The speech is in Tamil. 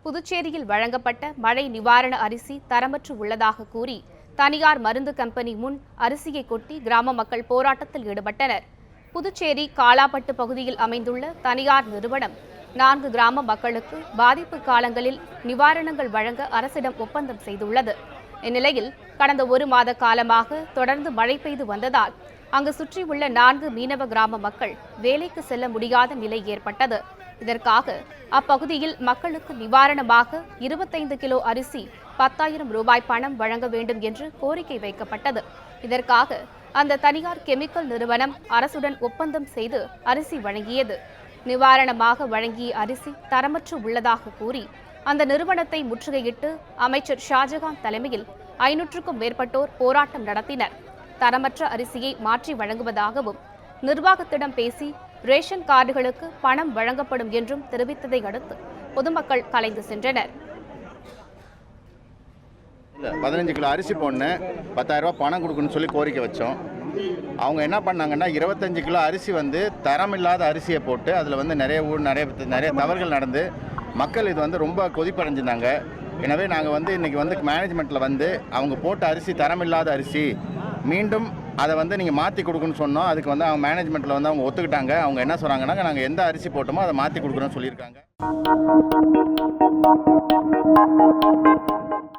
புதுச்சேரியில் வழங்கப்பட்ட மழை நிவாரண அரிசி தரமற்று உள்ளதாக கூறி தனியார் மருந்து கம்பெனி முன் அரிசியை கொட்டி கிராம மக்கள் போராட்டத்தில் ஈடுபட்டனர். புதுச்சேரி காலாப்பட்டு பகுதியில் அமைந்துள்ள தனியார் நிறுவனம் 4 கிராம மக்களுக்கு பாதிப்பு காலங்களில் நிவாரணங்கள் வழங்க அரசிடம் ஒப்பந்தம் செய்துள்ளது. இந்நிலையில் கடந்த 1 மாத காலமாக தொடர்ந்து மழை பெய்து வந்ததால் அங்கு சுற்றியுள்ள 4 மீனவ கிராம மக்கள் வேலைக்கு செல்ல முடியாத நிலை ஏற்பட்டது. இதற்காக அப்பகுதியில் மக்களுக்கு நிவாரணமாக 25 கிலோ அரிசி 10,000 ரூபாய் பணம் வழங்க வேண்டும் என்று கோரிக்கை வைக்கப்பட்டது. இதற்காக அந்த தனியார் கெமிக்கல் நிறுவனம் அரசுடன் ஒப்பந்தம் செய்து அரிசி வழங்கியது. நிவாரணமாக வழங்கிய அரிசி தரமற்று உள்ளதாக கூறி அந்த நிறுவனத்தை முற்றுகையிட்டு அமைச்சர் ஷாஜகான் தலைமையில் 500க்கும் மேற்பட்டோர் போராட்டம் நடத்தினர். தரமற்ற அரிசியை மாற்றி வழங்குவதாகவும் நிர்வாகத்திடம் பேசி ரேஷன் கார்டுகளுக்கு பணம் வழங்கப்படும் என்றும் தெரிவித்ததை அடுத்து பொதுமக்கள் கலைந்து சென்றனர். 15 கிலோ அரிசி போடணும், 10,000 ரூபாய் பணம் கொடுக்கணும்னு சொல்லி கோரிக்கை வச்சோம். அவங்க என்ன பண்ணாங்கன்னா 25 கிலோ அரிசி தரமில்லாத அரிசியை போட்டு அதில் நிறைய தவறுகள் நடந்து மக்கள் இது ரொம்ப கொதிப்படைஞ்சிருந்தாங்க. எனவே நாங்கள் இன்றைக்கி மேனேஜ்மெண்ட்டில் அவங்க போட்ட அரிசி தரமில்லாத அரிசி மீண்டும் அதை நீங்கள் மாற்றி கொடுக்கணும்னு சொன்னோம். அதுக்கு அவங்க மேனேஜ்மெண்ட்டில் அவங்க ஒத்துக்கிட்டாங்க. அவங்க என்ன சொல்கிறாங்கன்னா நாங்கள் எந்த அரிசி போட்டோமோ அதை மாற்றி கொடுக்குறோன்னு சொல்லியிருக்காங்க.